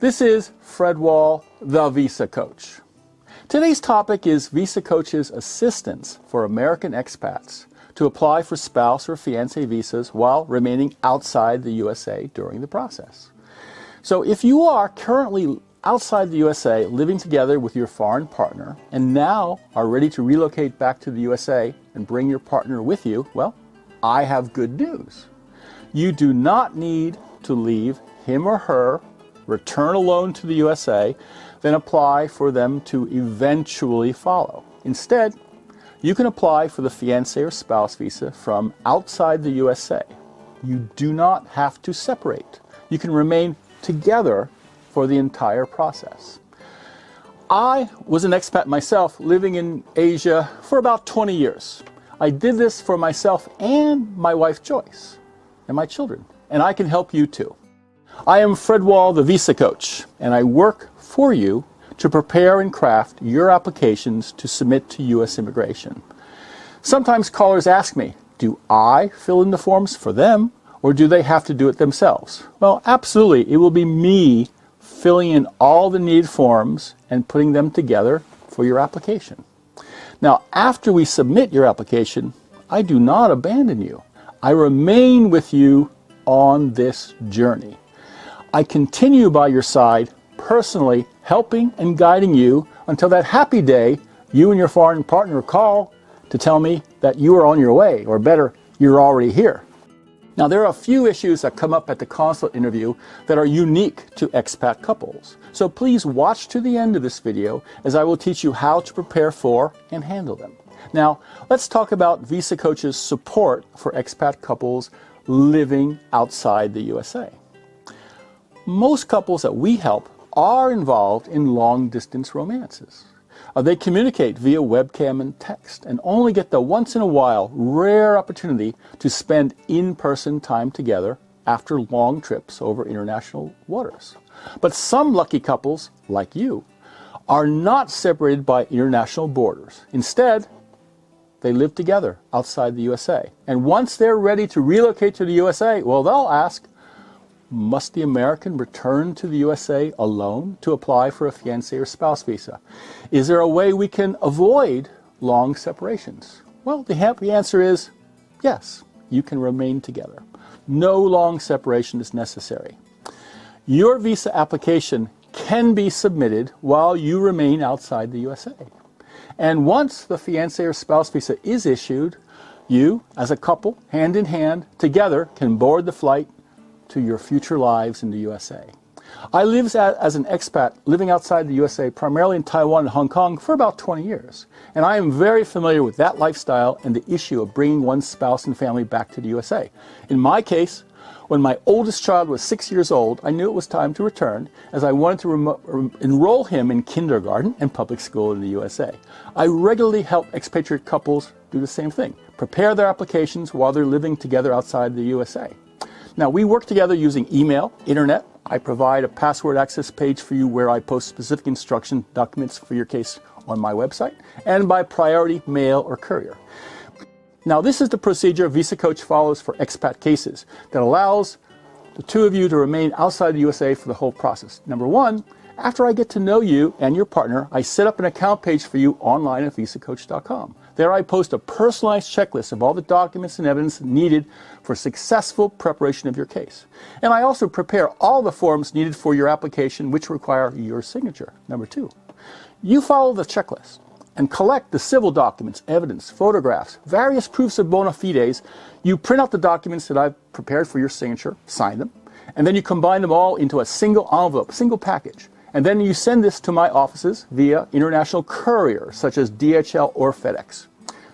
This is Fred Wall, the Visa Coach. Today's topic is Visa Coach's assistance for American expats to apply for spouse or fiancé visas while remaining outside the USA during the process. So if you are currently outside the USA living together with your foreign partner and now are ready to relocate back to the USA and bring your partner with you, well, I have good news. You do not need to leave him or her, return alone to the USA, then apply for them to eventually follow. Instead, you can apply for the fiancé or spouse visa from outside the USA. You do not have to separate. You can remain together for the entire process. I was an expat myself living in Asia for about 20 years. I did this for myself and my wife Joyce and my children, and I can help you too. I am Fred Wall, the Visa Coach, and I work for you to prepare and craft your applications to submit to U.S. immigration. Sometimes callers ask me, do I fill in the forms for them, or do they have to do it themselves? Well, absolutely. It will be me filling in all the needed forms and putting them together for your application. Now, after we submit your application, I do not abandon you. I remain with you on this journey. I continue by your side, personally helping and guiding you until that happy day you and your foreign partner call to tell me that you are on your way, or better, you're already here. Now, there are a few issues that come up at the consulate interview that are unique to expat couples. So please watch to the end of this video as I will teach you how to prepare for and handle them. Now, let's talk about Visa Coach's support for expat couples living outside the USA. Most couples that we help are involved in long-distance romances. They communicate via webcam and text and only get the once-in-a-while rare opportunity to spend in-person time together after long trips over international waters. But some lucky couples, like you, are not separated by international borders. Instead, they live together outside the USA. And once they're ready to relocate to the USA, well, they'll ask, must the American return to the USA alone to apply for a fiancé or spouse visa? Is there a way we can avoid long separations? Well, the happy answer is yes, you can remain together. No long separation is necessary. Your visa application can be submitted while you remain outside the USA. And once the fiancé or spouse visa is issued, you, as a couple, hand in hand, together, can board the flight to your future lives in the USA. I lived as an expat living outside the USA, primarily in Taiwan and Hong Kong, for about 20 years. And I am very familiar with that lifestyle and the issue of bringing one's spouse and family back to the USA. In my case, when my oldest child was 6 years old, I knew it was time to return, as I wanted to enroll him in kindergarten and public school in the USA. I regularly help expatriate couples do the same thing, prepare their applications while they're living together outside the USA. Now, we work together using email, internet. I provide a password access page for you where I post specific instruction documents for your case on my website, and by priority mail or courier. Now, this is the procedure Visa Coach follows for expat cases that allows the two of you to remain outside the USA for the whole process. Number one, after I get to know you and your partner, I set up an account page for you online at visacoach.com. There I post a personalized checklist of all the documents and evidence needed for successful preparation of your case. And I also prepare all the forms needed for your application which require your signature. Number two, you follow the checklist and collect the civil documents, evidence, photographs, various proofs of bona fides. You print out the documents that I've prepared for your signature, sign them, and then you combine them all into a single envelope, single package. And then you send this to my offices via international courier, such as DHL or FedEx.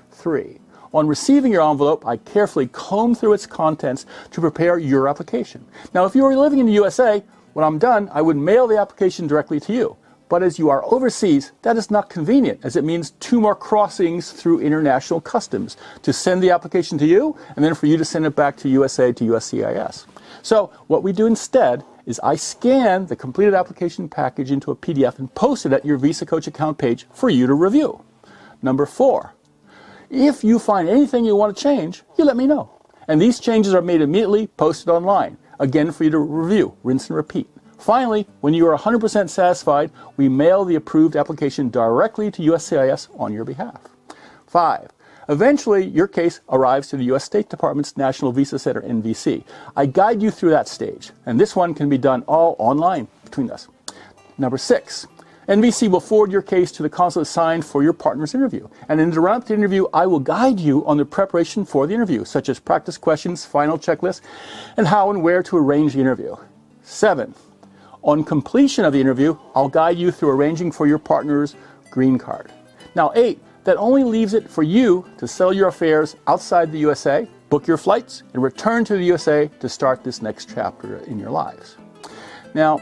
3. On receiving your envelope, I carefully comb through its contents to prepare your application. Now, if you were living in the USA, when I'm done, I would mail the application directly to you. But as you are overseas, that is not convenient, as it means 2 more crossings through international customs to send the application to you, and then for you to send it back to USA to USCIS. So what we do instead is I scan the completed application package into a PDF and post it at your Visa Coach account page for you to review. Number 4, if you find anything you want to change, you let me know. And these changes are made immediately, posted online, again for you to review, rinse and repeat. Finally, when you are 100% satisfied, we mail the approved application directly to USCIS on your behalf. 5. Eventually, your case arrives to the U.S. State Department's National Visa Center, NVC. I guide you through that stage, and this one can be done all online between us. Number 6, NVC will forward your case to the consulate assigned for your partner's interview. And throughout the interview, I will guide you on the preparation for the interview, such as practice questions, final checklist, and how and where to arrange the interview. 7, on completion of the interview, I'll guide you through arranging for your partner's green card. Now 8, that only leaves it for you to settle your affairs outside the USA, book your flights, and return to the USA to start this next chapter in your lives. Now,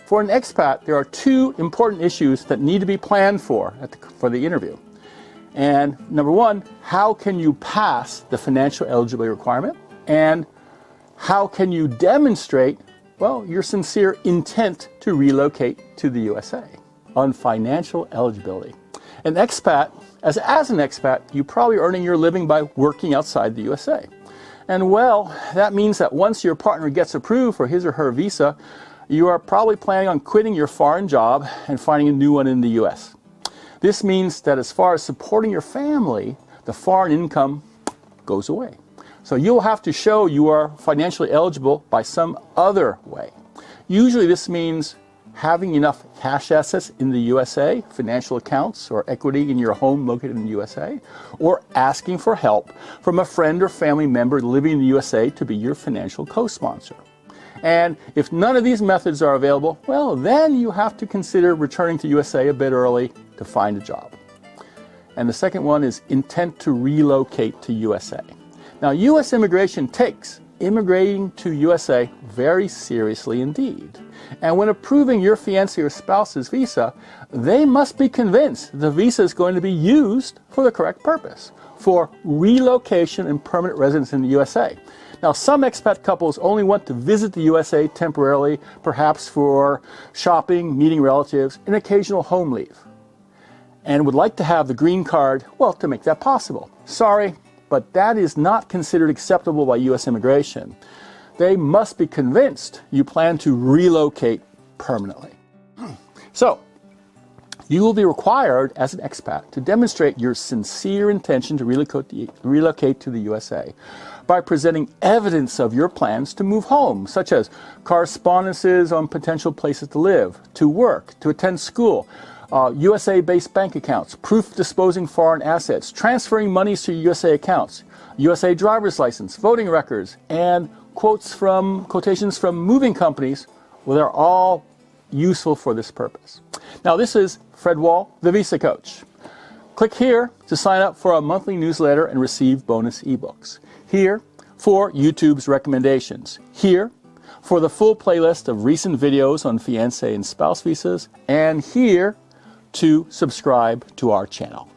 for an expat, there are 2 important issues that need to be planned for the interview. And number 1, how can you pass the financial eligibility requirement? And how can you demonstrate, well, your sincere intent to relocate to the USA? On financial eligibility. An expat, as an expat, you're probably earning your living by working outside the USA. And well, that means that once your partner gets approved for his or her visa, you are probably planning on quitting your foreign job and finding a new one in the US. This means that as far as supporting your family, the foreign income goes away. So you'll have to show you are financially eligible by some other way. Usually this means having enough cash assets in the USA, financial accounts or equity in your home located in the USA, or asking for help from a friend or family member living in the USA to be your financial co-sponsor. And if none of these methods are available, well, then you have to consider returning to USA a bit early to find a job. And the second one is intent to relocate to USA. Now, U.S. immigration takes immigrating to USA very seriously indeed. And when approving your fiancé or spouse's visa, they must be convinced the visa is going to be used for the correct purpose, for relocation and permanent residence in the USA. Now, some expat couples only want to visit the USA temporarily, perhaps for shopping, meeting relatives, and occasional home leave, and would like to have the green card, well, to make that possible. Sorry, but that is not considered acceptable by U.S. immigration. They must be convinced you plan to relocate permanently. So, you will be required as an expat to demonstrate your sincere intention to relocate to the USA by presenting evidence of your plans to move home, such as correspondences on potential places to live, to work, to attend school, USA-based bank accounts, proof disposing foreign assets, transferring monies to USA accounts, USA driver's license, voting records, and quotations from moving companies. Well, they're all useful for this purpose. Now, this is Fred Wall, the Visa Coach. Click here to sign up for a monthly newsletter and receive bonus ebooks. Here for YouTube's recommendations. Here for the full playlist of recent videos on fiancé and spouse visas. And here to subscribe to our channel.